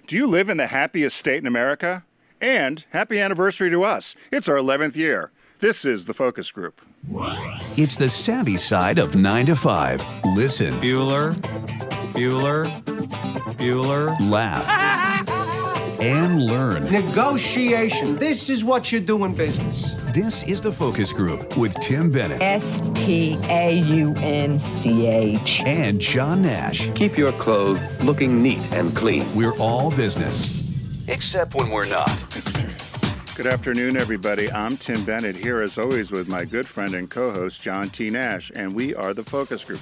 Do you live in the happiest state in America? And happy anniversary to us. It's our 11th year. This is the Focus Group. It's the savvy side of 9 to 5. Listen. Bueller. Laugh. And learn. Negotiation. This is what you do in business. This is the Focus Group with Tim Bennett. Staunch. And John Nash. Keep your clothes looking neat and clean. We're all business. Except when we're not. Good afternoon, everybody. I'm Tim Bennett here, as always, with my good friend and co-host, John T. Nash, and we are the Focus Group.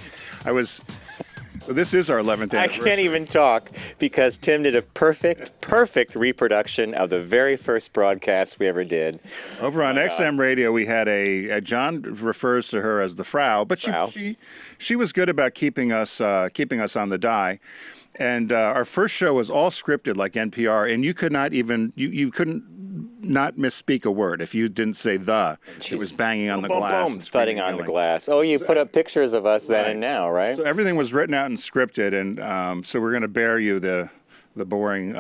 This is our 11th anniversary. I can't even talk because Tim did a perfect reproduction of the very first broadcast we ever did. Over on XM Radio, we had John refers to her as the Frau, but she was good about keeping us on the die. And our first show was all scripted like NPR, and you could not even you couldn't not misspeak a word if you didn't say the. It was banging on the glass, thudding on the glass. Oh, you put up pictures of us then and now, right? So everything was written out and scripted, and so we're going to bear you the boring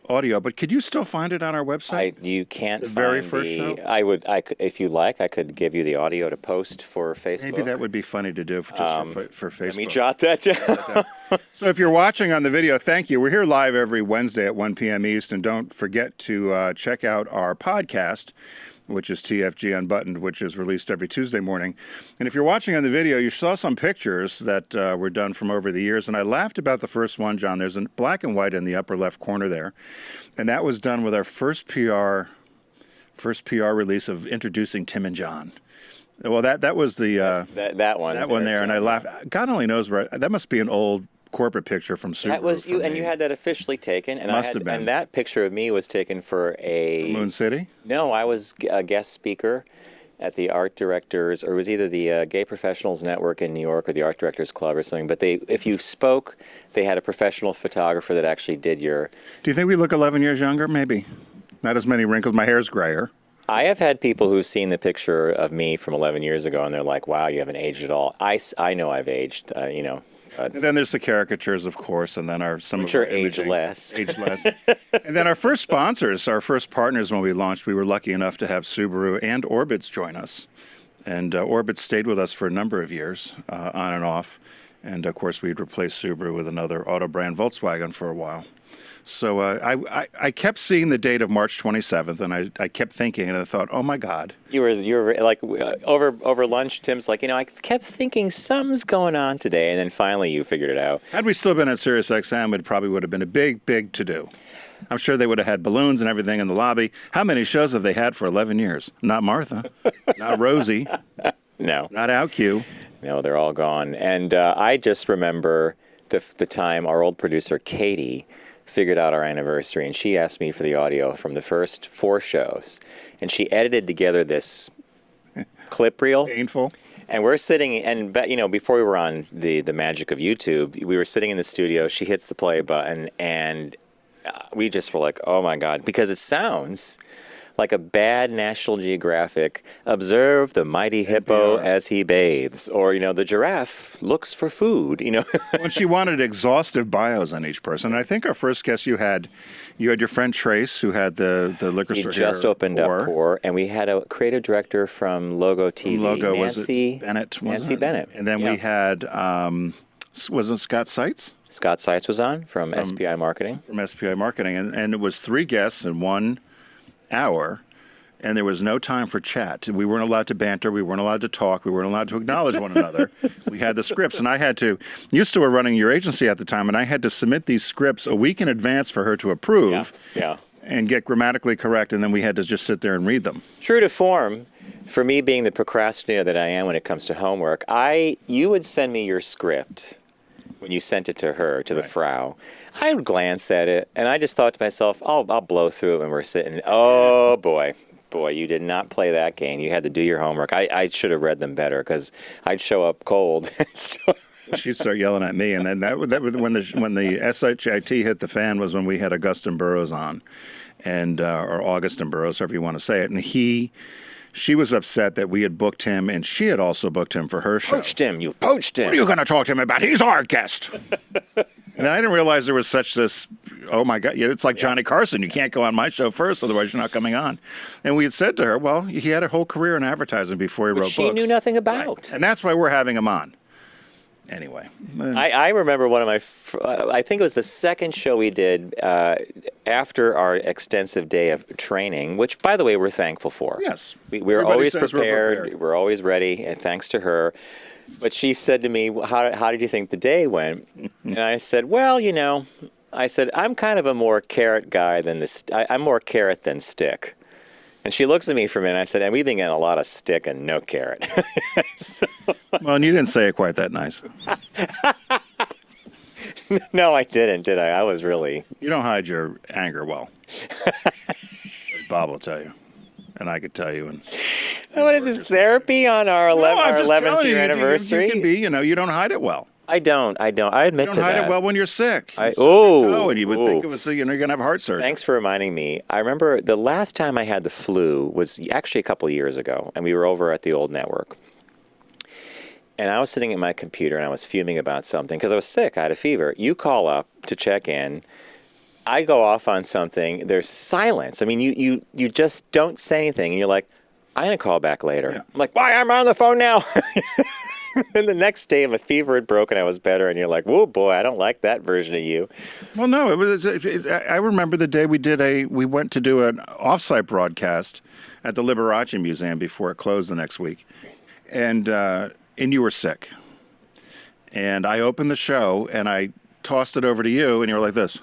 audio. But could you still find it on our website? You can't the find very first show. I could, if you like, I could give you the audio to post for Facebook. Maybe that would be funny to do for Facebook. Let me jot that down. So if you're watching on the video, thank you. We're here live every Wednesday at 1 p.m. East, and don't forget to check out our podcast, which is TFG Unbuttoned, which is released every Tuesday morning. And if you're watching on the video, you saw some pictures that were done from over the years, and I laughed about the first one, John. There's a black and white in the upper left corner there, and that was done with our first PR release of introducing Tim and John. Well, that was the that one there, and I laughed. God only knows where that must be an old corporate picture from Subaru. That was you, and you had that officially taken, and Must have been. And that picture of me was taken for Moon City. No, I was a guest speaker at the Art Directors, or it was either the Gay Professionals Network in New York or the Art Directors Club or something. But if you spoke, they had a professional photographer that actually did your. Do you think we look 11 years younger? Maybe. Not as many wrinkles. My hair's grayer. I have had people who've seen the picture of me from 11 years ago, and they're like, "Wow, you haven't aged at all." I know I've aged. And then there's the caricatures, of course, and then Which are age less. Age less. And then our first sponsors, our first partners when we launched, we were lucky enough to have Subaru and Orbitz join us. And Orbitz stayed with us for a number of years, on and off. And, of course, we'd replaced Subaru with another auto brand, Volkswagen, for a while. So I kept seeing the date of March 27th, and I kept thinking, and I thought, oh, my God. You were like, over lunch, Tim's like, I kept thinking something's going on today, and then finally you figured it out. Had we still been at Sirius XM, it probably would have been a big, big to-do. I'm sure they would have had balloons and everything in the lobby. How many shows have they had for 11 years? Not Martha. Not Rosie. No. Not OutQ. No, they're all gone. And I just remember the time our old producer, Katie, figured out our anniversary, and she asked me for the audio from the first 4 shows, and she edited together this clip reel. Painful. And we're sitting, and before we were on the magic of YouTube, we were sitting in the studio. She hits the play button, and we just were like, "Oh my God!" Because it sounds like a bad National Geographic, observe the mighty hippo as he bathes, or, the giraffe looks for food, When she wanted exhaustive bios on each person. And I think our first guest you had your friend Trace, who had the liquor store. He just opened up Pour, and we had a creative director from Logo TV, Nancy Bennett. Nancy Bennett. And then we had, wasn't Scott Seitz? Scott Seitz was on from SPI Marketing. From SPI Marketing. And it was 3 guests in 1 hour, and there was no time for chat. We weren't allowed to banter. We weren't allowed to talk. We weren't allowed to acknowledge one another. We had the scripts, and I had to. You still were running your agency at the time, and I had to submit these scripts a week in advance for her to approve. Yeah. And get grammatically correct, and then we had to just sit there and read them. True to form, for me being the procrastinator that I am when it comes to homework, you would send me your script when you sent it to her, to the Frau. I would glance at it, and I just thought to myself, I'll blow through it when we're sitting. Oh, boy, you did not play that game. You had to do your homework. I should have read them better, because I'd show up cold. She'd start yelling at me, and then that was when the SHIT hit the fan was when we had Augustin Burroughs on, and or Augustin Burroughs, however you want to say it, and she was upset that we had booked him, and she had also booked him for her show. Poached him. You poached him. What are you going to talk to him about? He's our guest. And I didn't realize there was such this, oh, my God, it's like Johnny Carson. You can't go on my show first, otherwise you're not coming on. And we had said to her, well, he had a whole career in advertising before he wrote books. She knew nothing about. Right. And that's why we're having him on. Anyway. I remember one of my, I think it was the second show we did after our extensive day of training, which, by the way, we're thankful for. Yes. We're Everybody always says prepared. We're always ready, and thanks to her. But she said to me, how did you think the day went? And I said, well, I'm kind of a more carrot guy than I'm more carrot than stick. And she looks at me for a minute. I said, and we've been getting a lot of stick and no carrot. Well, and you didn't say it quite that nice. No, I didn't, did I? I was really... You don't hide your anger well. As Bob will tell you. And I could tell you. And what is this, therapy on our 11th year anniversary? You can be, you don't hide it well. I don't. I admit You to don't hide that. it well when you're sick. And you would think it was, you're going to have heart surgery. Thanks for reminding me. I remember the last time I had the flu was actually a couple of years ago, and we were over at the old network. And I was sitting at my computer, and I was fuming about something because I was sick. I had a fever. You call up to check in. I go off on something. There's silence. I mean, you just don't say anything, and you're like, I'm going to call back later. Yeah. I'm like, why? I'm on the phone now. And the next day, my fever had broken. I was better. And you're like, whoa, boy, I don't like that version of you. Well, no, I remember the day we went to do an offsite broadcast at the Liberace Museum before it closed the next week. And you were sick. And I opened the show and I tossed it over to you and you were like this.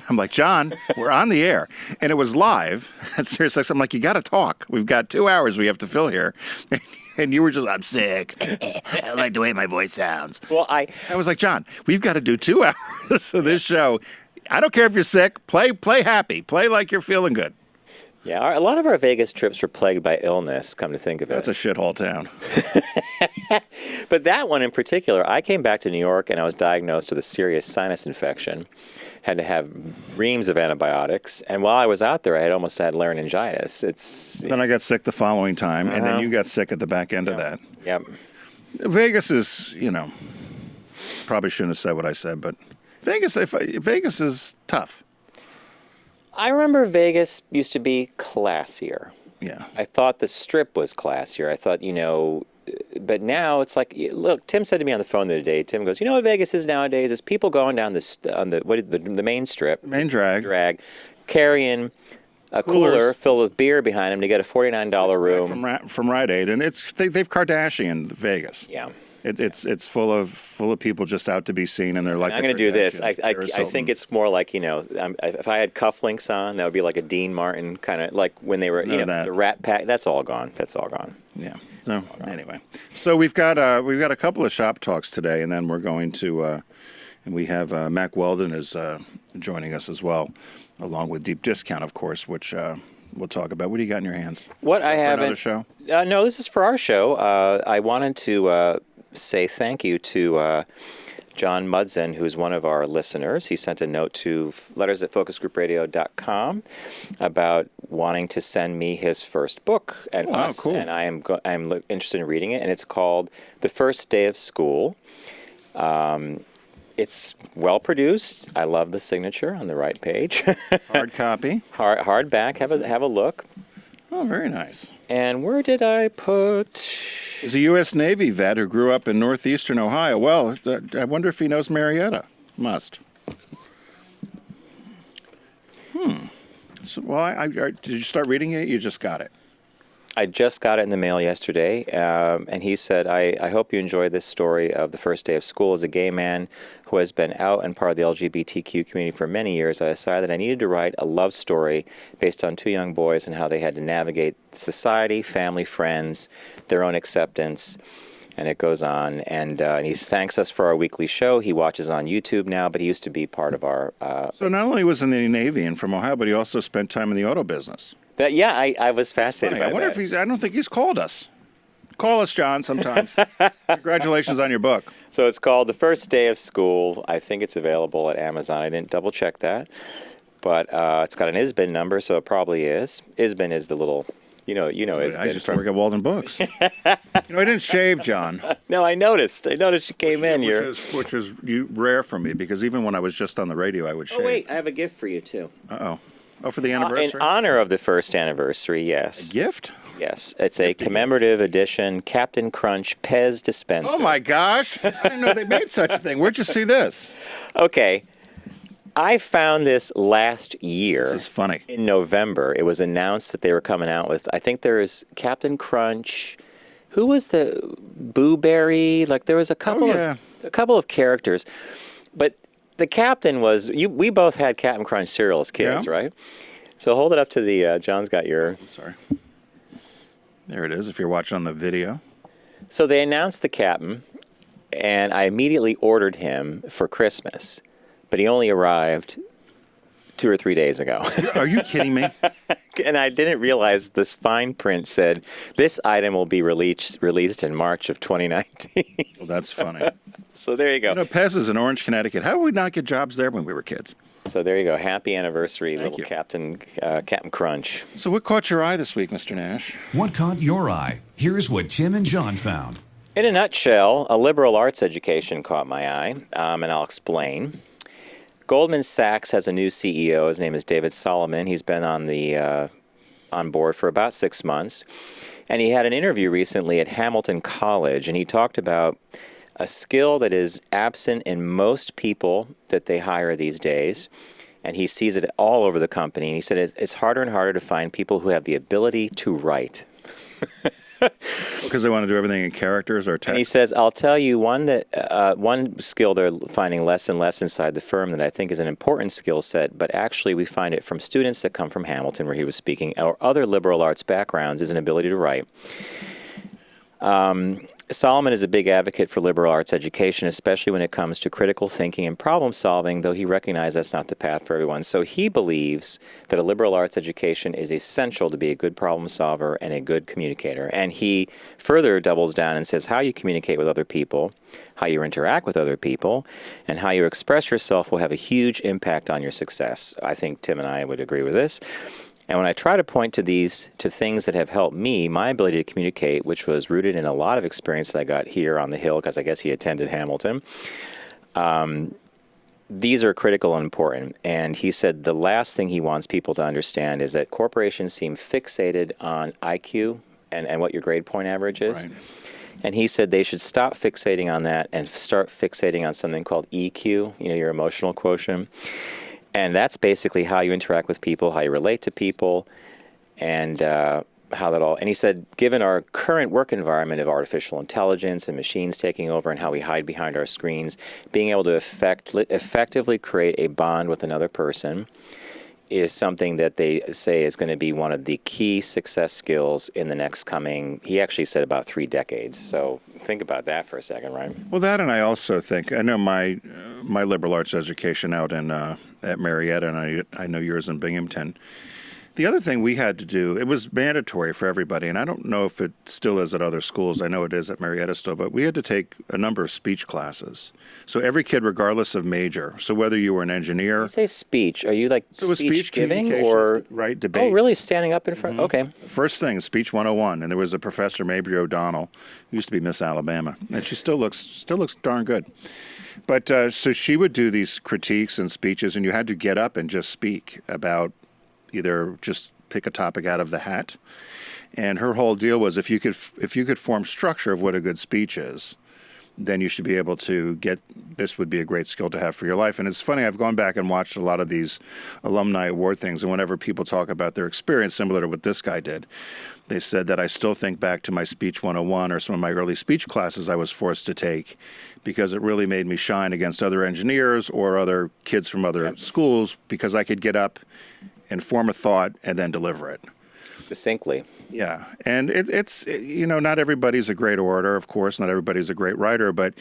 I'm like, John, we're on the air. And it was live at Sirius XM. I'm like, you got to talk. We've got 2 hours we have to fill here. And you were just, I'm sick. I don't like the way my voice sounds. Well, I was like, John, we've got to do 2 hours of this show. I don't care if you're sick. Play happy. Play like you're feeling good. Yeah, a lot of our Vegas trips were plagued by illness, come to think of it. That's a shithole town. But that one in particular, I came back to New York and I was diagnosed with a serious sinus infection. Had to have reams of antibiotics. And while I was out there, I had almost had laryngitis. Then I got sick the following time, and then you got sick at the back end of that. Yep. Vegas is, probably shouldn't have said what I said, but Vegas is tough. I remember Vegas used to be classier. Yeah. I thought the Strip was classier. I thought, but now it's like, look, Tim said to me on the phone the other day, Tim goes, you know what Vegas is nowadays? Is people going down the main strip. Main drag. Carrying a cooler filled with beer behind them to get a $49 room. From Rite Aid. And they've Kardashian Vegas. Yeah. It's full of people just out to be seen, and they're like. I'm going to do this. I think it's more like if I had cufflinks on, that would be like a Dean Martin kind of like when they were the Rat Pack. That's all gone. Yeah. So anyway, so we've got a couple of shop talks today, and then we're going to and we have Mack Weldon is joining us as well, along with Deep Discount, of course, which. We'll talk about. What do you got in your hands? What I have another show? No, this is for our show. I wanted to say thank you to John Mudson, who's one of our listeners. He sent a note to letters@focusgroupradio.com about wanting to send me his first book and us. Cool. And I'm interested in reading it. And it's called The First Day of School. It's well produced. I love the signature on the right page. Hard copy. Hardback. Have a look. Oh, very nice. And where did I put? He's a U.S. Navy vet who grew up in northeastern Ohio. Well, I wonder if he knows Marietta. Must. So, well, did you start reading it? You just got it. I just got it in the mail yesterday, and he said, I hope you enjoy this story of the first day of school. As a gay man who has been out and part of the LGBTQ community for many years, I decided that I needed to write a love story based on two young boys and how they had to navigate society, family, friends, their own acceptance, and it goes on. And he thanks us for our weekly show. He watches on YouTube now, but he used to be part of our... So not only was in the Navy and from Ohio, but he also spent time in the auto business. I was fascinated by that. I wonder if I don't think he's called us. Call us, John, sometimes. Congratulations on your book. So it's called The First Day of School. I think it's available at Amazon. I didn't double check that. But it's got an ISBN number, so it probably is. ISBN is the little You know, it's I been just from. work at Walden Books. I didn't shave, John. No, I noticed. I noticed you came in here. Which is rare for me because even when I was just on the radio, I would shave. Oh wait, I have a gift for you too. Uh-oh. Oh, for the anniversary? In honor of the first anniversary, yes. A gift? Yes, it's a commemorative edition Captain Crunch Pez dispenser. Oh my gosh! I didn't know they made such a thing. Where'd you see this? Okay. I found this last year. This is funny. In November, it was announced that they were coming out with, I think there was Captain Crunch. Who was the Boo Berry? Like there was a couple of characters. But the captain was, we both had Captain Crunch cereal as kids, right? So hold it up to the, John's got your. I'm sorry. There it is, if you're watching on the video. So they announced the captain, and I immediately ordered him for Christmas. But he only arrived 2 or 3 days ago. Are you kidding me? And I didn't realize this fine print said, this item will be released in March of 2019. Well, that's funny. So there you go. Pez is in Orange, Connecticut. How did we not get jobs there when we were kids? So there you go. Happy anniversary, Thank little you. Captain Crunch. So what caught your eye this week, Mr. Nash? What caught your eye? Here's what Tim and John found. In a nutshell, a liberal arts education caught my eye, and I'll explain. Goldman Sachs has a new CEO. His name is David Solomon. He's been on board for about 6 months. And he had an interview recently at Hamilton College, and he talked about a skill that is absent in most people that they hire these days. And he sees it all over the company. And he said it's harder and harder to find people who have the ability to write. Because they want to do everything in characters or text? And he says, I'll tell you one skill they're finding less and less inside the firm that I think is an important skill set, but actually we find it from students that come from Hamilton, where he was speaking, or other liberal arts backgrounds, is an ability to write. Solomon is a big advocate for liberal arts education, especially when it comes to critical thinking and problem solving, though he recognizes that's not the path for everyone. So he believes that a liberal arts education is essential to be a good problem solver and a good communicator. And he further doubles down and says how you communicate with other people, how you interact with other people, and how you express yourself will have a huge impact on your success. I think Tim and I would agree with this. And when I try to point to things that have helped me, my ability to communicate, which was rooted in a lot of experience that I got here on the Hill, because I guess he attended Hamilton, these are critical and important. And he said the last thing he wants people to understand is that corporations seem fixated on IQ and what your grade point average is. Right. And he said they should stop fixating on that and start fixating on something called EQ, your emotional quotient. And that's basically how you interact with people, how you relate to people, and how that all. And he said, given our current work environment of artificial intelligence and machines taking over and how we hide behind our screens, being able to effectively create a bond with another person is something that they say is going to be one of the key success skills in the next coming, he actually said about 3 decades. So think about that for a second, right? Well, that, and I also think, I know my liberal arts education out in at Marietta, and I know yours in Binghamton. The other thing we had to do, it was mandatory for everybody, and I don't know if it still is at other schools. I know it is at Marietta still, but we had to take a number of speech classes. So every kid, regardless of major, so whether you were an enengineer. When you say speech, are you like speech giving or right, debate? Oh, really? Standing up in front? Mm-hmm. Okay. First thing, Speech 101, and there was a professor, Mabry O'Donnell, who used to be Miss Alabama, and she still looks darn good. But so she would do these critiques and speeches, and you had to get up and just speak about either just pick a topic out of the hat. And her whole deal was if you could form structure of what a good speech is, then you should be able to this would be a great skill to have for your life. And it's funny, I've gone back and watched a lot of these alumni award things, and whenever people talk about their experience similar to what this guy did, they said that I still think back to my Speech 101 or some of my early speech classes I was forced to take because it really made me shine against other engineers or other kids from other schools because I could get up and form a thought and then deliver it. Succinctly. Yeah. And it's not everybody's a great orator, of course, not everybody's a great writer, but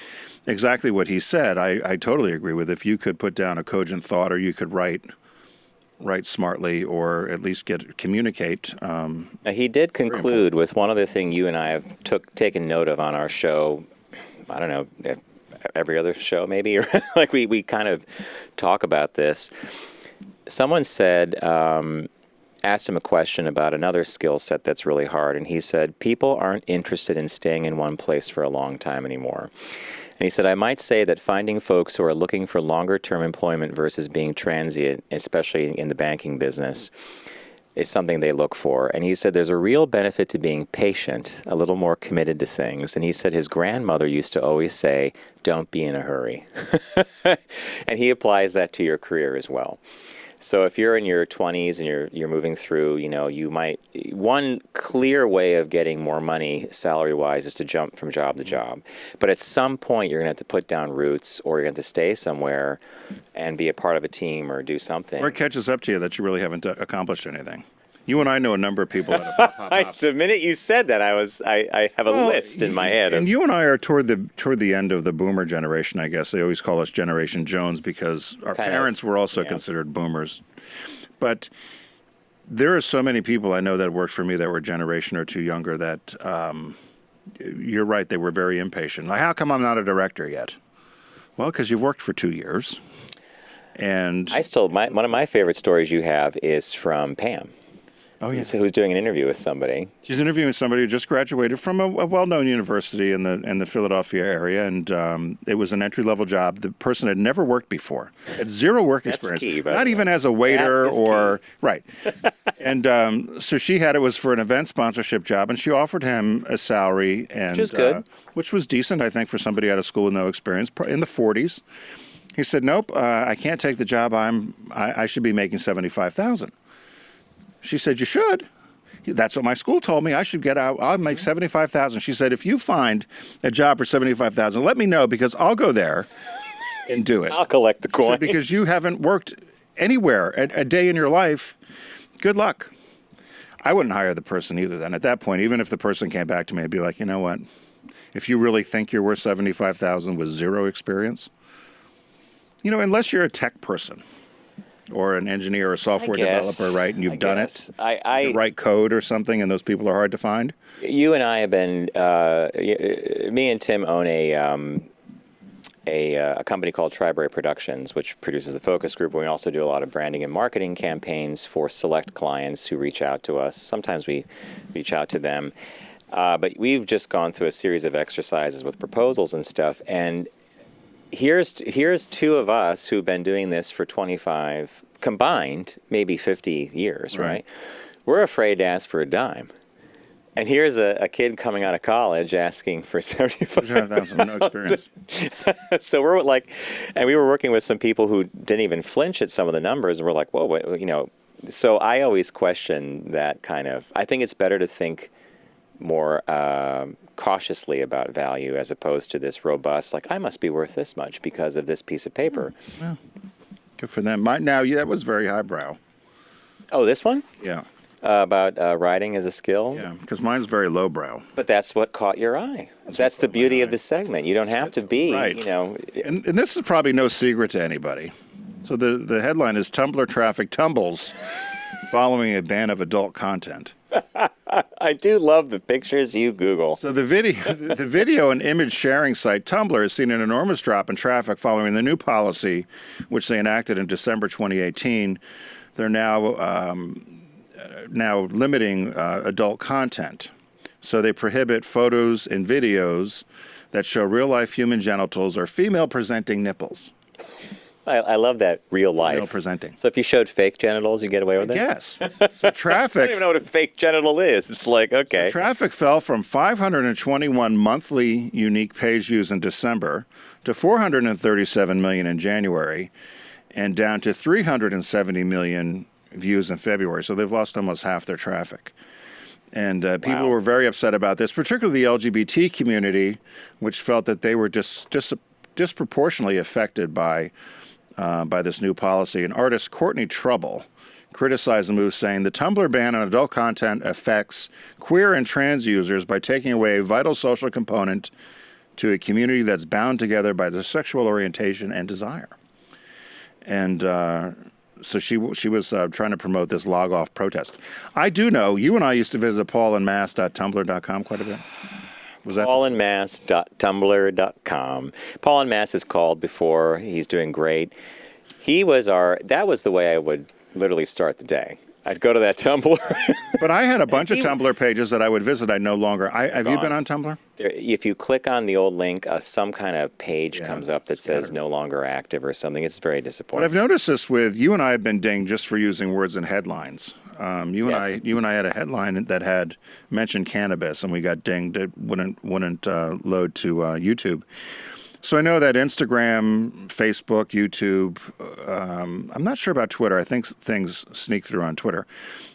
exactly what he said, I totally agree with. If you could put down a cogent thought or you could write smartly or at least communicate. Now, he did conclude with one other thing you and I have taken note of on our show, I don't know, every other show maybe, or like we kind of talk about this. Someone said asked him a question about another skill set that's really hard, and he said, people aren't interested in staying in one place for a long time anymore. And he said, I might say that finding folks who are looking for longer-term employment versus being transient, especially in the banking business, is something they look for. And he said there's a real benefit to being patient, a little more committed to things. And he said his grandmother used to always say, don't be in a hurry. And he applies that to your career as well. So if you're in your 20s and you're moving through, you might, one clear way of getting more money salary-wise is to jump from job to job. But at some point, you're going to have to put down roots, or you're going to have to stay somewhere and be a part of a team or do something. Or it catches up to you that you really haven't accomplished anything. You and I know a number of people that have hop. The minute you said that, I have a list in my head. And you and I are toward the end of the boomer generation, I guess. They always call us Generation Jones because our parents were also considered boomers. But there are so many people I know that worked for me that were a generation or two younger that you're right, they were very impatient. Like, how come I'm not a director yet? Well, because you've worked for 2 years. And one of my favorite stories you have is from Pam. Oh, yeah. Who's doing an interview with somebody. She's interviewing somebody who just graduated from a well-known university in the Philadelphia area, and it was an entry-level job. The person had never worked before, had zero work experience, key, not even as a waiter or key. Right. And so she had it was for an event sponsorship job, and she offered him a salary, and which was good, which was decent, I think, for somebody out of school with no experience, in the 40s. He said, "Nope, I can't take the job. I should be making $75,000." She said, "You should. That's what my school told me. I should get out. I'll make $75,000." She said, "If you find a job for $75,000, let me know because I'll go there and do it. I'll collect the coin." Because you haven't worked anywhere a day in your life. Good luck." I wouldn't hire the person either then. At that point, even if the person came back to me, I'd be like, you know what? If you really think you're worth $75,000 with zero experience, unless you're a tech person, or an engineer or a software developer, right? And you've done it. You write code or something, and those people are hard to find. You and I have been. Me and Tim own a company called Tribury Productions, which produces the focus group. And we also do a lot of branding and marketing campaigns for select clients who reach out to us. Sometimes we reach out to them, but we've just gone through a series of exercises with proposals and stuff, and Here's two of us who've been doing this for 25 combined, maybe 50 years, right? We're afraid to ask for a dime. And here's a kid coming out of college asking for $75,000, no experience. So we're like, and we were working with some people who didn't even flinch at some of the numbers, and we're like, whoa, So I always question that kind of. I think it's better to think more cautiously about value as opposed to this robust, like, I must be worth this much because of this piece of paper. Well, good for them. That was very highbrow. Oh, this one? Yeah. About writing as a skill? Yeah, because mine's very lowbrow. But that's what caught your eye. That's the beauty of the segment. You don't have to be, right. And this is probably no secret to anybody. So the headline is Tumblr Traffic Tumbles Following a Ban of Adult Content. I do love the pictures you Google. So the video and image sharing site Tumblr has seen an enormous drop in traffic following the new policy, which they enacted in December 2018. They're now limiting adult content. So they prohibit photos and videos that show real-life human genitals or female-presenting nipples. I love that real life. Female presenting. So if you showed fake genitals, you get away with it? Yes. So traffic. I don't even know what a fake genital is. It's like, okay. So traffic fell from 521 monthly unique page views in December to 437 million in January and down to 370 million views in February. So they've lost almost half their traffic. And people were very upset about this, particularly the LGBT community, which felt that they were disproportionately affected by this new policy. And artist Courtney Trouble criticized the move, saying the Tumblr ban on adult content affects queer and trans users by taking away a vital social component to a community that's bound together by their sexual orientation and desire. And so she was trying to promote this log-off protest. I do know, you and I used to visit paulandmass.tumblr.com quite a bit. Was that paulandmass.tumblr.com. Paul and Mass is called before. He's doing great. That was the way I would literally start the day. I'd go to that Tumblr. But I had a bunch of Tumblr pages that I would visit. I no longer. Have you been on Tumblr? If you click on the old link, some kind of page comes up that says no longer active or something. It's very disappointing. But I've noticed this with you and I have been dinged just for using words in headlines. You and I had a headline that had mentioned cannabis, and we got dinged. It wouldn't load to YouTube. So I know that Instagram, Facebook, YouTube. I'm not sure about Twitter. I think things sneak through on Twitter,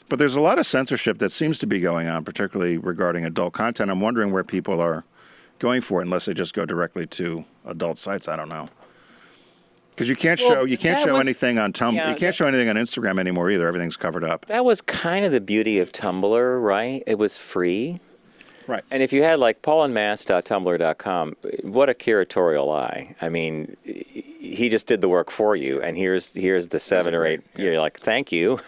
but there's a lot of censorship that seems to be going on, particularly regarding adult content. I'm wondering where people are going for it, unless they just go directly to adult sites. I don't know. Because you can't show anything on Tumblr. You can't show anything on Instagram anymore either. Everything's covered up. That was kind of the beauty of Tumblr, right? It was free. Right. And if you had like paulandmass.tumblr.com, what a curatorial eye. I mean, he just did the work for you, and here's the 7 or 8. You're like, thank you.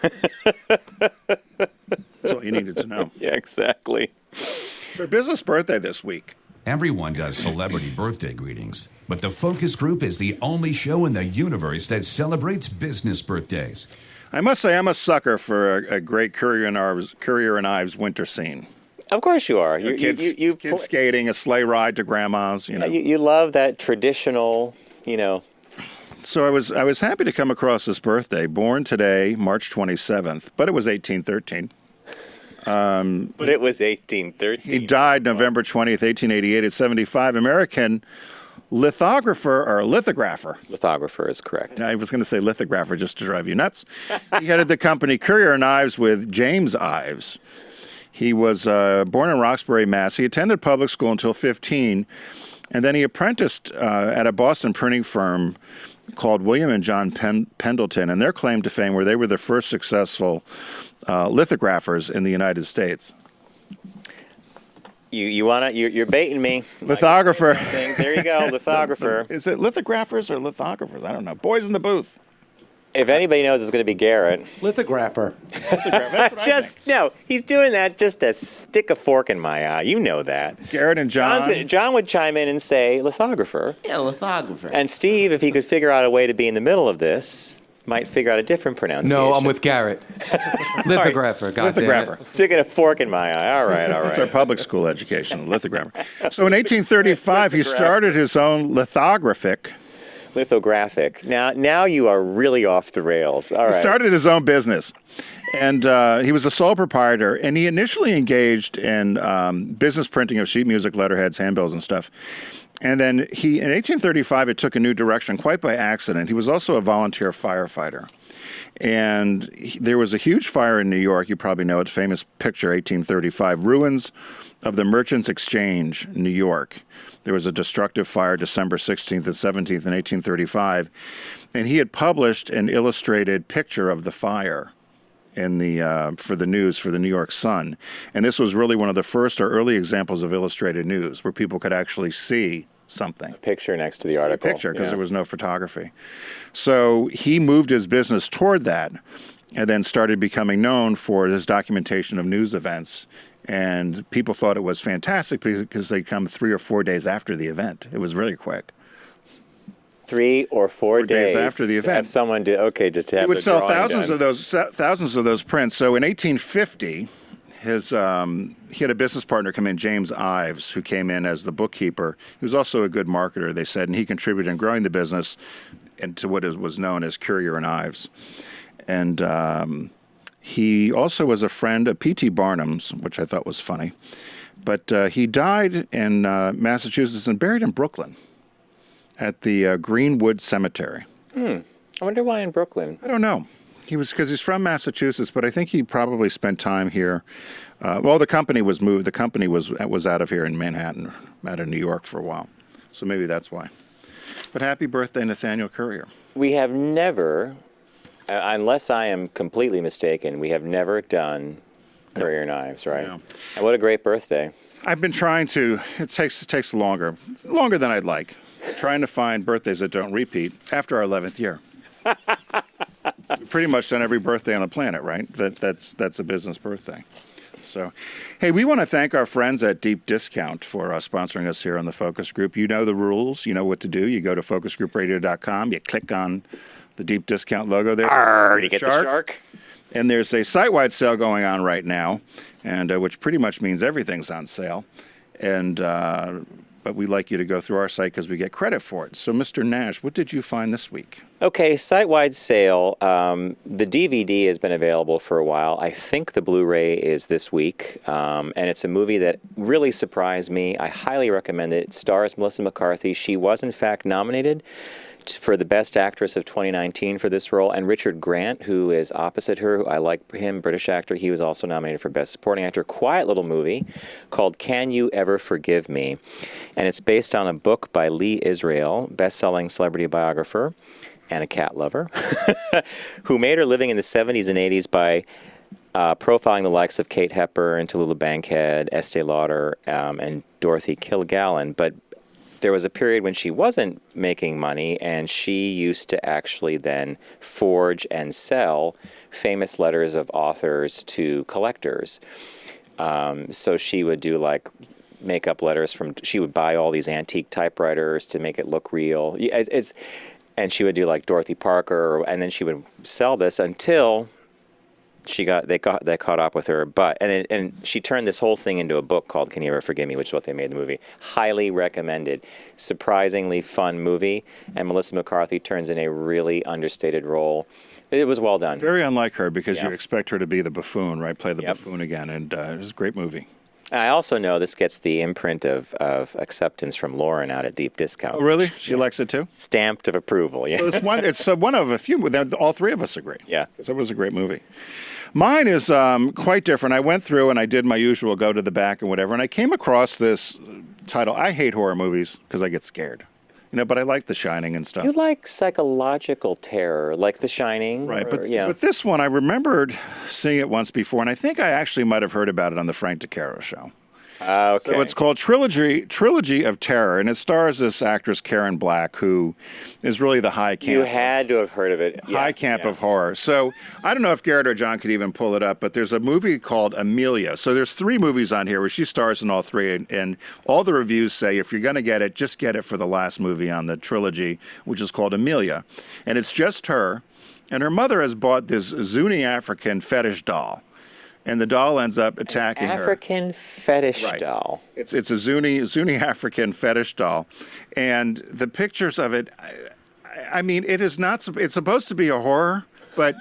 That's all you needed to know. Yeah, exactly. It's our business birthday this week. Everyone does celebrity birthday greetings, but the Focus Group is the only show in the universe that celebrates business birthdays. I must say I'm a sucker for a great Currier&ives winter scene. Of course you are. Kids skating, a sleigh ride to grandma's. You love that traditional, So I was happy to come across this birthday. Born today, March 27th, but it was 1813. But it was 1813. He died November 20th, 1888 at 75. American lithographer. Lithographer is correct. I was going to say lithographer just to drive you nuts. He headed the company Currier&ives with James Ives. He was born in Roxbury, Mass. He attended public school until 15, and then he apprenticed at a Boston printing firm called William and John Pendleton, and their claim to fame were they were the first successful lithographers in the United States. You're baiting me. Lithographer. There you go, lithographer. Is it lithographers or lithographers? I don't know. Boys in the booth. If anybody knows, it's going to be Garrett. Lithographer. No, he's doing that just to stick a fork in my eye. You know that. Garrett and John. John would chime in and say lithographer. Yeah, lithographer. And Steve, if he could figure out a way to be in the middle of this, might figure out a different pronunciation. No, I'm with Garrett. Lithographer. Lithographer. Sticking a fork in my eye. All right. That's our public school education, lithographer. So in 1835, he started his own lithographic. Now you are really off the rails. All right. He started his own business, and he was a sole proprietor, and he initially engaged in business printing of sheet music, letterheads, handbills, and stuff. And then in 1835, it took a new direction quite by accident. He was also a volunteer firefighter. And there was a huge fire in New York. You probably know it, famous picture, 1835, ruins of the Merchants Exchange, New York. There was a destructive fire December 16th and 17th in 1835. And he had published an illustrated picture of the fire for the news for the New York Sun. And this was really one of the first or early examples of illustrated news where people could actually see something. A picture next to the article. A picture, because there was no photography. So he moved his business toward that and then started becoming known for his documentation of news events. And people thought it was fantastic because they'd come 3 or 4 days after the event. It was really quick. 3 or 4 days after the event. Have someone to have he would sell thousands done. of those prints. So in 1850, he had a business partner come in, James Ives, who came in as the bookkeeper. He was also a good marketer, they said, and he contributed in growing the business into what was known as Currier&ives. And he also was a friend of P.T. Barnum's, which I thought was funny. But he died in Massachusetts and buried in Brooklyn at the Greenwood Cemetery. I wonder why in Brooklyn. I don't know. Because he's from Massachusetts, but I think he probably spent time here. The company was moved. The company was out of here in Manhattan, out of New York for a while. So maybe that's why. But happy birthday, Nathaniel Currier. We have never, unless I am completely mistaken, we have never done Currier&ives, right? No. And what a great birthday. I've been trying to. It takes longer than I'd like. Trying to find birthdays that don't repeat after our 11th year. We've pretty much done every birthday on the planet, right? That's a business birthday. So, hey, we want to thank our friends at Deep Discount for sponsoring us here on the Focus Group. You know the rules. You know what to do. You go to focusgroupradio.com. You click on the Deep Discount logo there. You get the shark. And there's a site-wide sale going on right now, and which pretty much means everything's on sale. And but we like you to go through our site because we get credit for it. So, Mr. Nash, what did you find this week? Okay, site-wide sale. The DVD has been available for a while. I think the Blu-ray is this week, and it's a movie that really surprised me. I highly recommend it. It stars Melissa McCarthy. She was, in fact, nominated for the Best Actress of 2019 for this role, and Richard Grant, who is opposite her, who I like him, British actor, he was also nominated for Best Supporting Actor. Quiet little movie called Can You Ever Forgive Me? And it's based on a book by Lee Israel, best-selling celebrity biographer and a cat lover, who made her living in the 70s and 80s by profiling the likes of Kate Hepburn, Tallulah Bankhead, Estee Lauder, and Dorothy Kilgallen. But there was a period when she wasn't making money, and she used to actually then forge and sell famous letters of authors to collectors. So she would do like makeup letters she would buy all these antique typewriters to make it look real. And she would do like Dorothy Parker, and then she would sell this until they caught up with her. And she turned this whole thing into a book called Can You Ever Forgive Me, which is what they made the movie. Highly recommended. Surprisingly fun movie, and Melissa McCarthy turns in a really understated role. It was well done. Very unlike her because you expect her to be the buffoon, right? Play the buffoon again, and it was a great movie. I also know this gets the imprint of acceptance from Lauren out at deep discount. Oh, really? She likes it too? Stamped of approval, yeah. So it's one of a few. All three of us agree. Yeah. So it was a great movie. Mine is quite different. I went through and I did my usual go to the back and whatever, and I came across this title. I hate horror movies because I get scared. But I like The Shining and stuff. You like psychological terror, like The Shining? Right, but this one, I remembered seeing it once before, and I think I actually might have heard about it on the Frank DeCaro show. Okay. So it's called Trilogy of Terror, and it stars this actress Karen Black, who is really the high camp. You had to have heard of it. High camp of horror. So I don't know if Garrett or John could even pull it up, but there's a movie called Emilia. So there's 3 movies on here where she stars in all 3, and all the reviews say if you're going to get it, just get it for the last movie on the trilogy, which is called Emilia. And it's just her, and her mother has bought this Zuni African fetish doll. And the doll ends up attacking her. African fetish doll. It's a Zuni African fetish doll, and the pictures of it. I mean, it is not. It's supposed to be a horror, but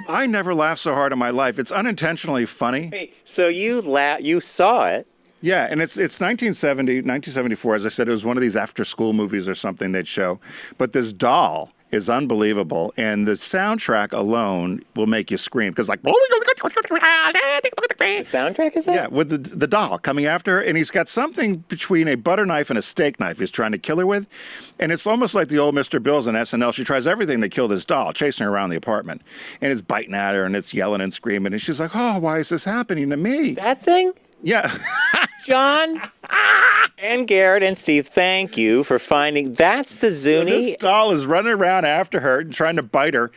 I never laughed so hard in my life. It's unintentionally funny. Hey, so you saw it. Yeah, and it's 1974. As I said, it was one of these after-school movies or something they'd show. But this doll is unbelievable, and the soundtrack alone will make you scream because like. The soundtrack is that? Yeah, with the doll coming after her, and he's got something between a butter knife and a steak knife he's trying to kill her with, and it's almost like the old Mr. Bills on SNL. She tries everything to kill this doll, chasing her around the apartment, and it's biting at her, and it's yelling and screaming, and she's like, "Oh, why is this happening to me?" That thing? Yeah. John and Garrett and Steve, thank you for finding. That's the Zuni. This doll is running around after her, trying to bite her,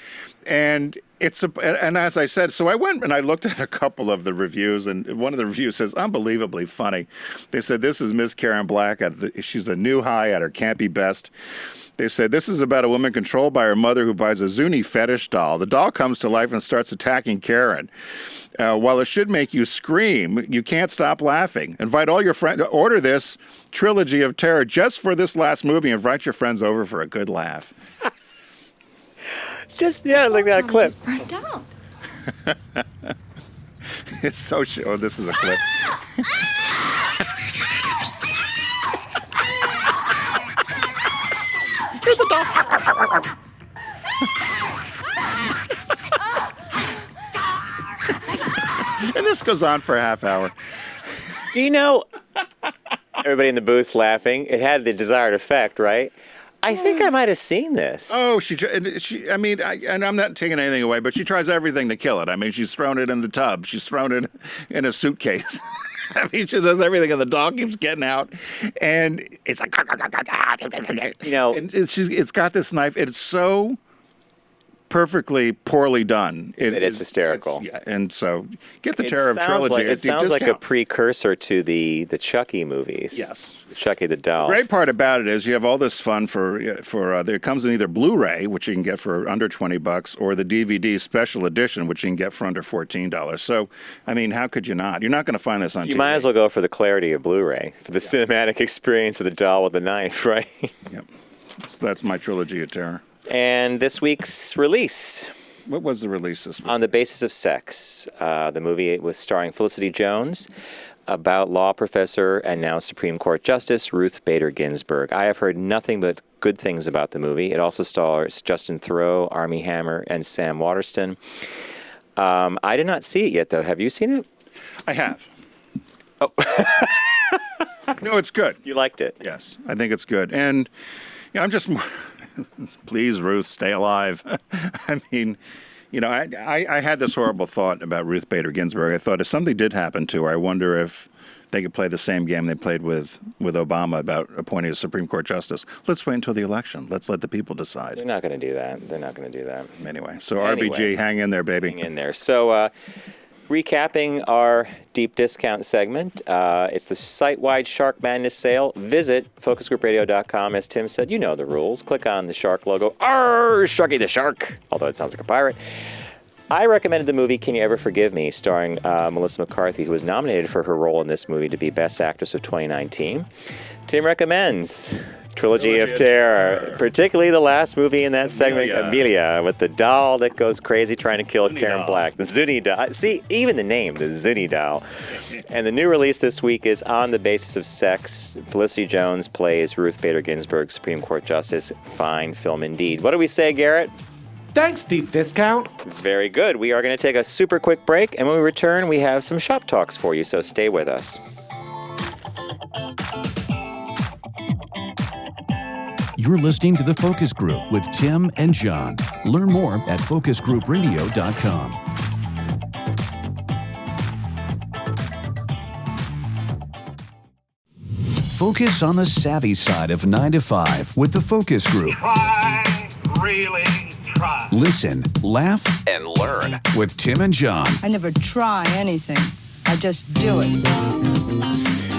and and as I said, so I went and I looked at a couple of the reviews, and one of the reviews says, unbelievably funny. They said, this is Miss Karen Black. She's a new high at her campy best. They said, this is about a woman controlled by her mother who buys a Zuni fetish doll. The doll comes to life and starts attacking Karen. While it should make you scream, you can't stop laughing. Invite all your friends. Order this Trilogy of Terror just for this last movie. Invite your friends over for a good laugh. Look at that clip. Just burnt out. It's so sure. This is a clip. And this goes on for a half hour. Do you know? Everybody in the booth's laughing. It had the desired effect, right? I think I might have seen this. Oh, I mean, and I'm not taking anything away, but she tries everything to kill it. I mean, she's thrown it in the tub. She's thrown it in a suitcase. I mean, she does everything, and the dog keeps getting out, and it's like, You know, and it's got this knife. It's so perfectly poorly done. It's hysterical. Yeah, and so get the Terror of Trilogy. It sounds like a precursor to the Chucky movies. Yes. Chucky the doll. The great part about it is you have all this fun for it comes in either Blu-ray, which you can get for under $20, or the DVD special edition, which you can get for under $14. So, I mean, how could you not? You're not going to find this on TV. You might as well go for the clarity of Blu-ray, for the cinematic experience of the doll with the knife, right? Yep. So that's my trilogy of terror. And this week's release. What was the release this week? On the Basis of Sex. The movie was starring Felicity Jones, about law professor and now Supreme Court Justice Ruth Bader Ginsburg. I have heard nothing but good things about the movie. It also stars Justin Theroux, Armie Hammer, and Sam Waterston. I did not see it yet, though. Have you seen it? I have. Oh. No, it's good. You liked it? Yes, I think it's good. And I'm just... Please, Ruth, stay alive. I mean, I had this horrible thought about Ruth Bader Ginsburg. I thought if something did happen to her, I wonder if they could play the same game they played with Obama about appointing a Supreme Court justice. Let's wait until the election. Let's let the people decide. They're not going to do that. They're not going to do that. Anyway, so RBG, hang in there, baby. Hang in there. So, recapping our deep discount segment, it's the site-wide Shark Madness sale. Visit focusgroupradio.com. As Tim said, you know the rules. Click on the shark logo. Arr, Sharky the Shark, although it sounds like a pirate. I recommended the movie Can You Ever Forgive Me, starring Melissa McCarthy, who was nominated for her role in this movie to be Best Actress of 2019. Tim recommends Trilogy of Terror, particularly the last movie in that segment, Emilia, with the doll that goes crazy trying to kill Karen Black. The Zuni doll. See, even the name, the Zuni doll. And the new release this week is On the Basis of Sex. Felicity Jones plays Ruth Bader Ginsburg, Supreme Court Justice. Fine film indeed. What do we say, Garrett? Thanks, deep discount. Very good. We are going to take a super quick break, and when we return, we have some shop talks for you, so stay with us. You're listening to The Focus Group with Tim and John. Learn more at focusgroupradio.com. Focus on the savvy side of 9 to 5 with The Focus Group. Try, really try. Listen, laugh, and learn with Tim and John. I never try anything. I just do it.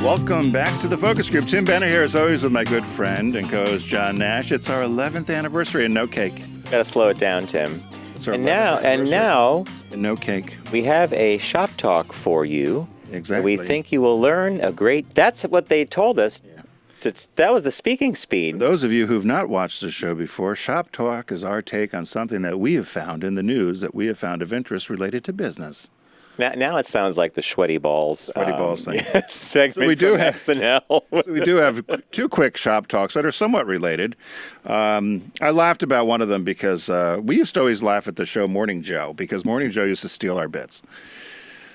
Welcome back to the Focus Group. Tim Bennett here, as always, with my good friend and co-host John Nash. It's our 11th anniversary and no cake. Got to slow it down, Tim. It's our And 11th now, and no cake. we have a shop talk for you. Exactly. We think you will learn a great... That's what they told us. That was the speaking speed. For those of you who've not watched the show before, Shop Talk is our take on something that we have found in the news that we have found of interest related to business. Now it sounds like the sweaty balls. Thing. Segment So we do from have- SNL. So we do have two quick shop talks that are somewhat related. I laughed about one of them because we used to always laugh at the show Morning Joe, because Morning Joe used to steal our bits.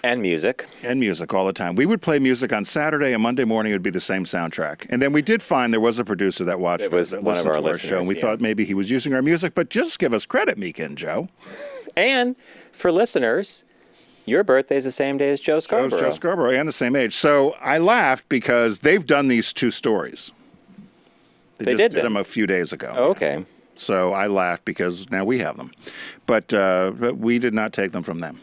And music. And music all the time. We would play music on Saturday, and Monday morning it would be the same soundtrack. And then we did find there was a producer that watched It was that one of listened our to listeners, show, and we yeah. thought maybe he was using our music, but just give us credit, Mika and Joe. And for listeners, your birthday is the same day as Joe Scarborough. Joe Scarborough, and the same age. So I laughed because they've done these two stories. They just did them a few days ago. Oh, okay. So I laughed because now we have them. But we did not take them from them.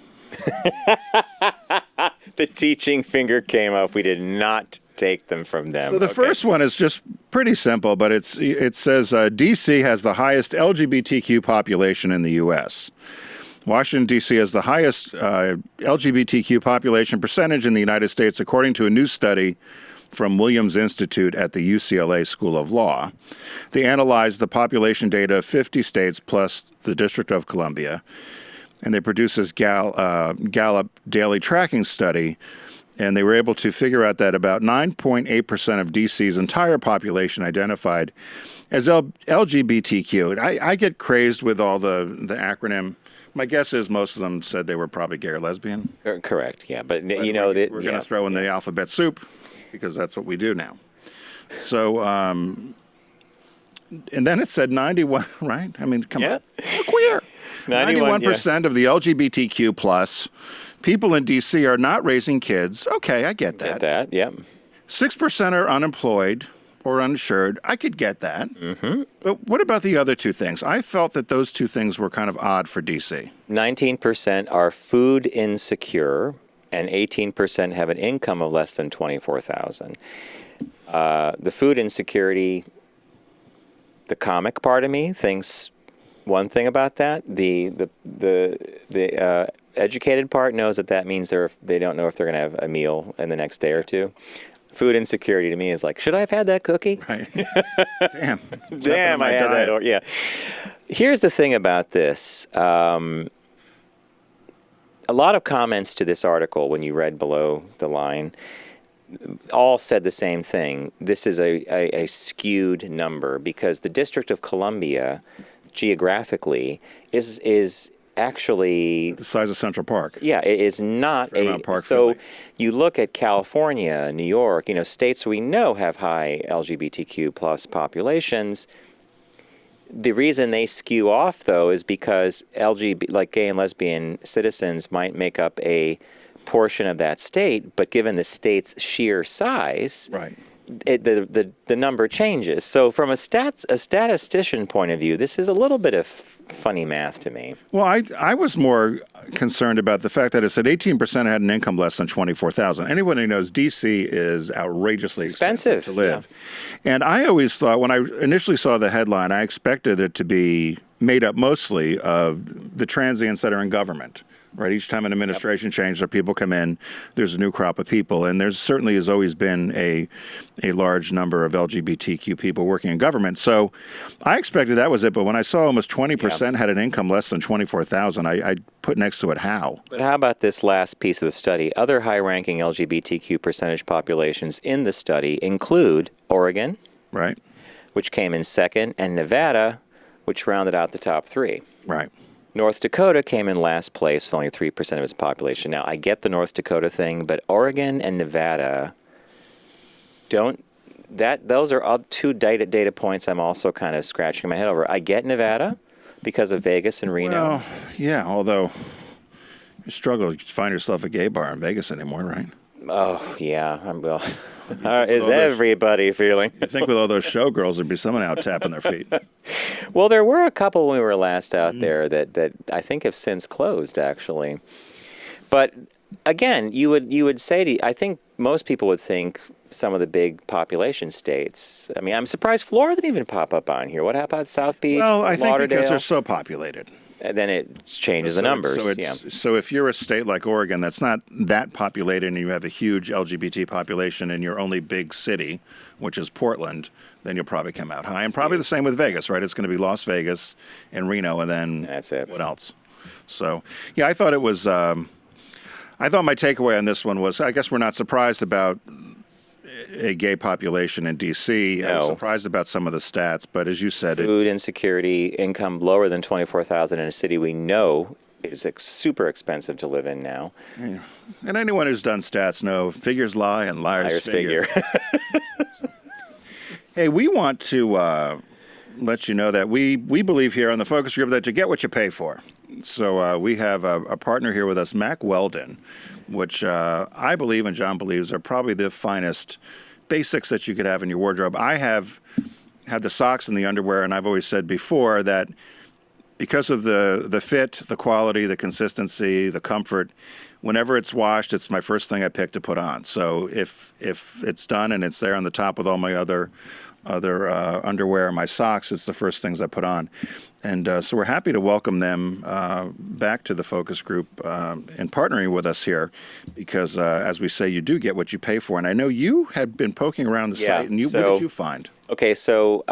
The teaching finger came up. We did not take them from them. So the first one is just pretty simple, but it says D.C. has the highest LGBTQ population in the U.S. Washington, D.C. has the highest LGBTQ population percentage in the United States, according to a new study from Williams Institute at the UCLA School of Law. They analyzed the population data of 50 states plus the District of Columbia, and they produced this Gallup daily tracking study, and they were able to figure out that about 9.8% of D.C.'s entire population identified as LGBTQ. I get crazed with all the acronym. My guess is most of them said they were probably gay or lesbian. Correct, yeah. But We're going to throw in the alphabet soup because that's what we do now. So, and then it said 91, right? I mean, come on. We're queer. 91% of the LGBTQ plus people in D.C. are not raising kids. Okay, I get that. Get that, yep. 6% are unemployed or uninsured. I could get that. Mm-hmm. But what about the other two things? I felt that those two things were kind of odd for D.C. 19% are food insecure, and 18% have an income of less than $24,000. The food insecurity, the comic part of me thinks one thing about that. The educated part knows that means they don't know if they're going to have a meal in the next day or two. Food insecurity to me is like, should I have had that cookie? Right. Damn, I had that. Yeah. Here's the thing about this. A lot of comments to this article, when you read below the line, all said the same thing. This is a skewed number because the District of Columbia, geographically, is actually the size of Central Park. Yeah, it is not so. You look at California, New York, states we know have high LGBTQ plus populations. The reason they skew off, though, is because like gay and lesbian citizens might make up a portion of that state, but given the state's sheer size, right, the number changes. So from a statistician point of view, this is a little bit of funny math to me. Well, I was more concerned about the fact that it said 18% had an income less than $24,000. Anyone who knows D.C. is outrageously expensive to live. Yeah. And I always thought, when I initially saw the headline, I expected it to be made up mostly of the transients that are in government. Right, each time an administration changes or people come in, there's a new crop of people, and there certainly has always been a large number of LGBTQ people working in government. So I expected that was it, but when I saw almost 20% had an income less than $24,000, I put next to it how. But how about this last piece of the study? Other high-ranking LGBTQ percentage populations in the study include Oregon, right, which came in second, and Nevada, which rounded out the top three. Right. North Dakota came in last place with only 3% of its population. Now, I get the North Dakota thing, but Oregon and Nevada those are two data points I'm also kind of scratching my head over. I get Nevada because of Vegas and Reno. Well, yeah, although you struggle to find yourself a gay bar in Vegas anymore, right? Oh, yeah. Is everybody feeling? You think with all those showgirls, there'd be someone out tapping their feet. Well, there were a couple when we were last out there that I think have since closed, actually. But again, you would say I think most people would think some of the big population states. I mean, I'm surprised Florida didn't even pop up on here. What about South Beach? Well, I think Lauderdale? because they're so populated. And then it changes the numbers. So if you're a state like Oregon that's not that populated and you have a huge LGBT population in your only big city, which is Portland, then you'll probably come out high. And probably the same with Vegas, right? It's going to be Las Vegas and Reno, and then that's it. What else? So, yeah, I thought it was I thought my takeaway on this one was, I guess we're not surprised about a gay population in D.C. No. I was surprised about some of the stats, but as you said, food insecurity, income lower than $24,000 in a city we know is super expensive to live in now. Yeah. And anyone who's done stats know figures lie and liars figure. Hey, we want to let you know that we believe here on the Focus Group that you get what you pay for. So we have a partner here with us, Mack Weldon, which I believe and John believes are probably the finest basics that you could have in your wardrobe. I have had the socks and the underwear, and I've always said before that because of the fit, the quality, the consistency, the comfort, whenever it's washed, it's my first thing I pick to put on. So if it's done and it's there on the top with all my other underwear and my socks, it's the first things I put on. And so we're happy to welcome them back to the Focus Group and partnering with us here because, as we say, you do get what you pay for. And I know you had been poking around the site, and what did you find? Okay, so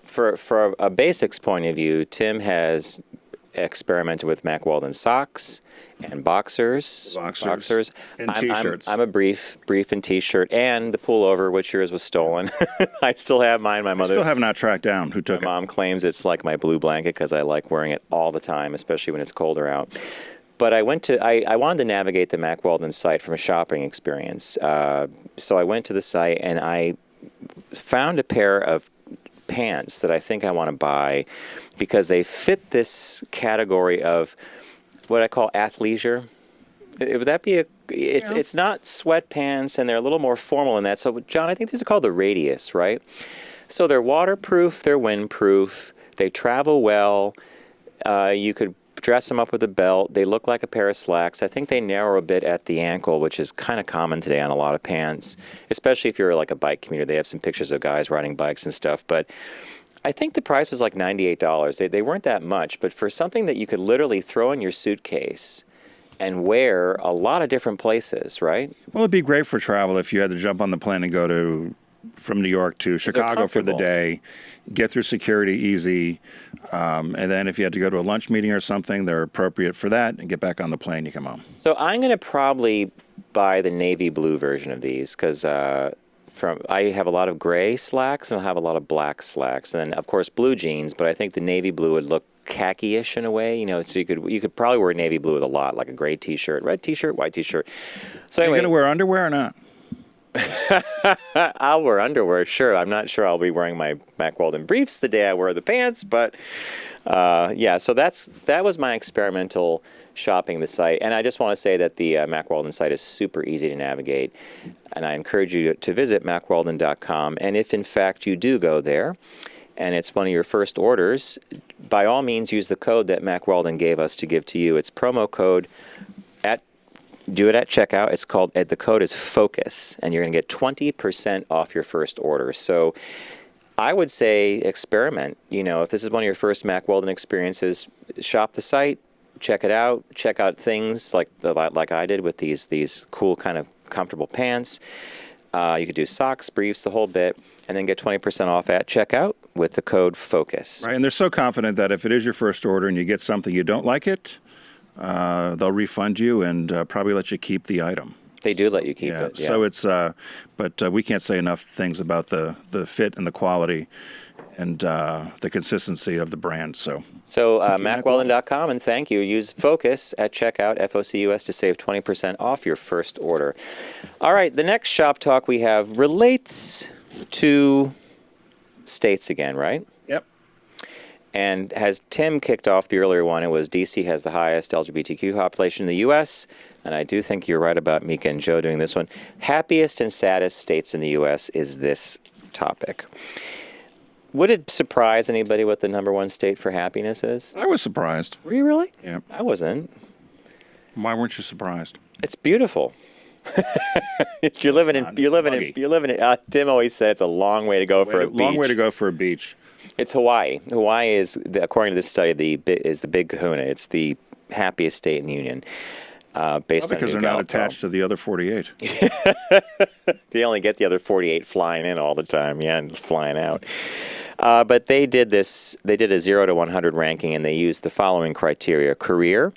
for a basics point of view, Tim has experimented with Mack Weldon socks and boxers and T-shirts. I'm a brief and T-shirt and the pullover, which yours was stolen. I still have mine. My mother still have not tracked down who took it. My mom claims it's like my blue blanket because I like wearing it all the time, especially when it's colder out. But I wanted to navigate the Mack Weldon site from a shopping experience. So I went to the site and I found a pair of pants that I think I want to buy because they fit this category of what I call athleisure. Would that be it's not sweatpants, and they're a little more formal than that. So, John, I think these are called the Radius, right? So they're waterproof, they're windproof, they travel well. You could dress them up with a belt. They look like a pair of slacks. I think they narrow a bit at the ankle, which is kind of common today on a lot of pants, especially if you're like a bike commuter. They have some pictures of guys riding bikes and stuff. But I think the price was like $98. They weren't that much, but for something that you could literally throw in your suitcase and wear a lot of different places, right? Well, it'd be great for travel if you had to jump on the plane and go from New York to Chicago for the day, get through security easy, and then if you had to go to a lunch meeting or something, they're appropriate for that, and get back on the plane, you come home. So I'm going to probably buy the navy blue version of these because I have a lot of gray slacks and I'll have a lot of black slacks, and then of course blue jeans. But I think the navy blue would look khaki-ish in a way, so you could probably wear navy blue with a lot, like a gray T-shirt, red T-shirt, white T-shirt. So anyway, are you going to wear underwear or not? I'll wear underwear, sure. I'm not sure I'll be wearing my Mack Weldon briefs the day I wear the pants, but yeah. So that was my experimental shopping the site, and I just want to say that the Mack Weldon site is super easy to navigate, and I encourage you to visit mackweldon.com. And if in fact you do go there, and it's one of your first orders, by all means use the code that Mack Weldon gave us to give to you. It's promo code do it at checkout. It's called, the code is FOCUS, and you're going to get 20% off your first order. So I would say experiment. If this is one of your first Mack Weldon experiences, shop the site, check it out, check out things like I did with these cool kind of comfortable pants. You could do socks, briefs, the whole bit, and then get 20% off at checkout with the code FOCUS. Right, and they're so confident that if it is your first order and you get something you don't like it, they'll refund you and probably let you keep the item. They do let you keep it. Yeah. So it's, but we can't say enough things about the fit and the quality and the consistency of the brand. So MackWeldon.com, and thank you. Use FOCUS at checkout, FOCUS, to save 20% off your first order. All right, the next shop talk we have relates to states again, right? Yep. And as Tim kicked off the earlier one, it was D.C. has the highest LGBTQ population in the U.S., and I do think you're right about Mika and Joe doing this one. Happiest and saddest states in the U.S. is this topic. Would it surprise anybody what the number one state for happiness is? I was surprised. Were you really? Yeah. I wasn't. Why weren't you surprised? It's beautiful. You're living in. Tim always said it's a long way to go for a beach. Long way to go for a beach. It's Hawaii. Hawaii is, according to this study, is the big kahuna. It's the happiest state in the union. Based because on they're not attached to the other 48. They only get the other 48 flying in all the time, and flying out. But they did this. They did a 0 to 100 ranking, and they used the following criteria: career,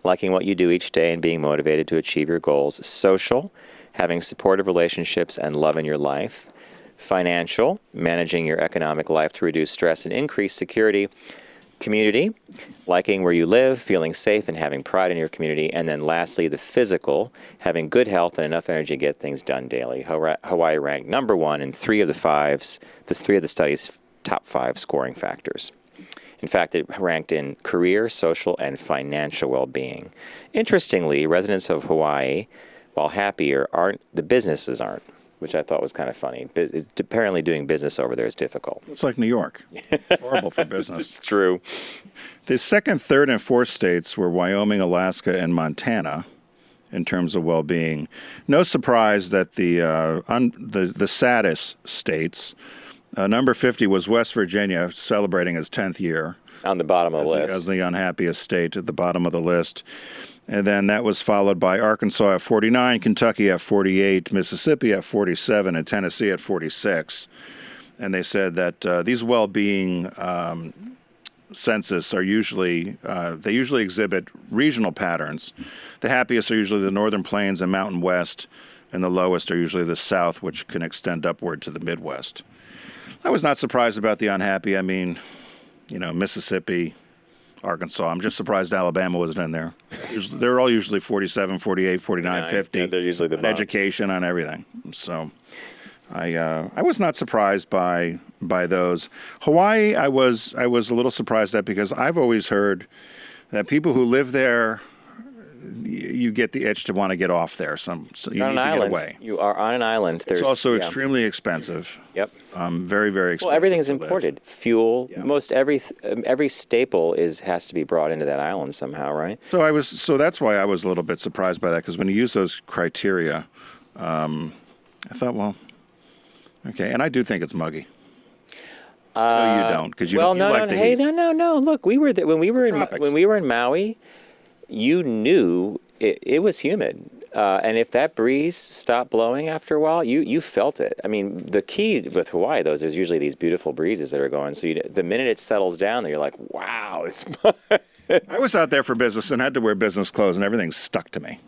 liking what you do each day and being motivated to achieve your goals; social, having supportive relationships and love in your life; financial, managing your economic life to reduce stress and increase security; community, liking where you live, feeling safe and having pride in your community; and then lastly, the physical, having good health and enough energy to get things done daily. Hawaii ranked number one in three of the study's top 5 scoring factors. In fact, it ranked in career, social, and financial well-being. Interestingly, residents of Hawaii, while happier, the businesses aren't, which I thought was kind of funny. Apparently doing business over there is difficult. It's like New York. Horrible for business. It's true. The second, third, and fourth states were Wyoming, Alaska, and Montana in terms of well-being. No surprise that the saddest states, number 50 was West Virginia, celebrating its 10th year. On the bottom of the list. As the unhappiest state at the bottom of the list. And then that was followed by Arkansas at 49, Kentucky at 48, Mississippi at 47, and Tennessee at 46. And they said that these well-being census are usually exhibit regional patterns. The happiest are usually the northern plains and mountain west, and the lowest are usually the south, which can extend upward to the Midwest. I was not surprised about the unhappy. I mean, Mississippi, Arkansas. I'm just surprised Alabama wasn't in there. They're all usually 47, 48, 49, 50. Yeah, they're usually the bottom. Education on everything. So I was not surprised by those. Hawaii, I was a little surprised at, because I've always heard that people who live there you get the itch to want to get off there. So you You're need on to an get island. away. You are on an island. It's also extremely expensive. Yep. Very, very expensive. Well, everything's to live. imported. Fuel. Yeah. Most every staple has to be brought into that island somehow, right? So that's why I was a little bit surprised by that, because when you use those criteria, I thought, well, okay, and I do think it's muggy. No, you don't, because you like the Hey, heat. no. Look, we were when we were Tropics. when we were in Maui. You knew it was humid, and if that breeze stopped blowing after a while, you felt it. I mean, the key with Hawaii, though, is there's usually these beautiful breezes that are going. So the minute it settles down, you're like, wow, it's. I was out there for business and had to wear business clothes, and everything stuck to me.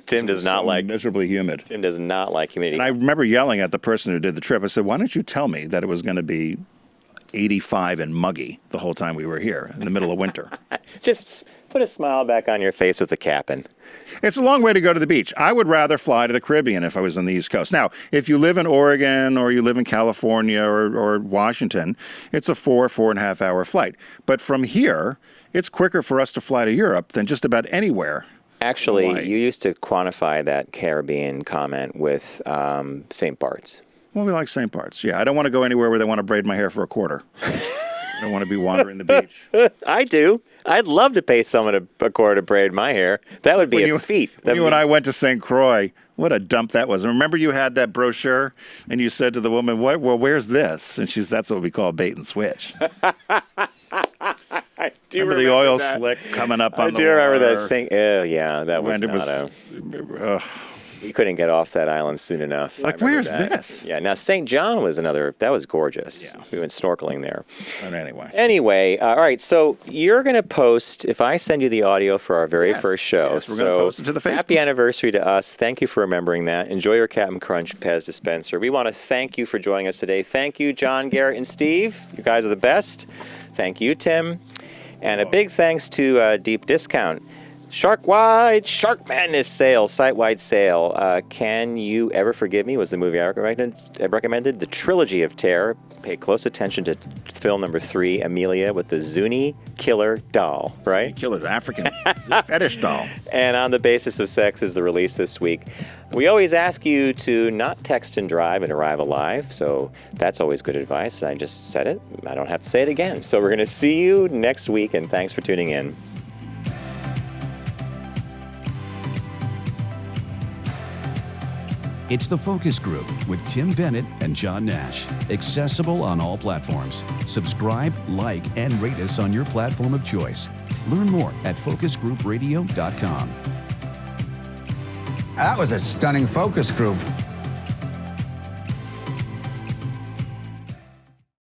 Tim does not like miserably humid. Tim does not like humidity. And I remember yelling at the person who did the trip. I said, "Why don't you tell me that it was going to be 85 and muggy the whole time we were here in the middle of winter?" Just put a smile back on your face with the cap'n. It's a long way to go to the beach. I would rather fly to the Caribbean if I was on the East Coast. Now, if you live in Oregon or you live in California or Washington, it's a 4.5 hour flight. But from here, it's quicker for us to fly to Europe than just about anywhere. Actually, Hawaii. you used to quantify that Caribbean comment with St. Bart's. Well, we like St. Bart's. Yeah, I don't want to go anywhere where they want to braid my hair for a quarter. I don't want to be wandering the beach. I do. I'd love to pay someone a quarter to braid my hair. That would be a feat. When you and I went to St. Croix, what a dump that was. Remember you had that brochure and you said to the woman, well, where's this? And she's, that's what we call bait and switch. I do remember the oil that. slick coming up on the I do remember water. that St. Oh, yeah, that was And it not you couldn't get off that island soon enough. Like, I remember where's that. this? Yeah, now St. John was that was gorgeous. Yeah. We went snorkeling there. But anyway. Anyway, all right, so you're going to post, if I send you the audio for our very first show. Yes, we're going to post it to the Facebook. Happy anniversary to us. Thank you for remembering that. Enjoy your Captain Crunch Pez dispenser. We want to thank you for joining us today. Thank you, John, Garrett, and Steve. You guys are the best. Thank you, Tim. And a big thanks to Deep Discount. Shark Madness sale, site-wide sale. Can You Ever Forgive Me was the movie I recommended. The Trilogy of Terror. Pay close attention to film number 3, Emilia, with the Zuni killer doll, right? Killer African fetish doll. And On the Basis of Sex is the release this week. We always ask you to not text and drive and arrive alive, so that's always good advice. I just said it. I don't have to say it again. So we're going to see you next week, and thanks for tuning in. It's The Focus Group with Tim Bennett and John Nash. Accessible on all platforms. Subscribe, like, and rate us on your platform of choice. Learn more at focusgroupradio.com. That was a stunning focus group.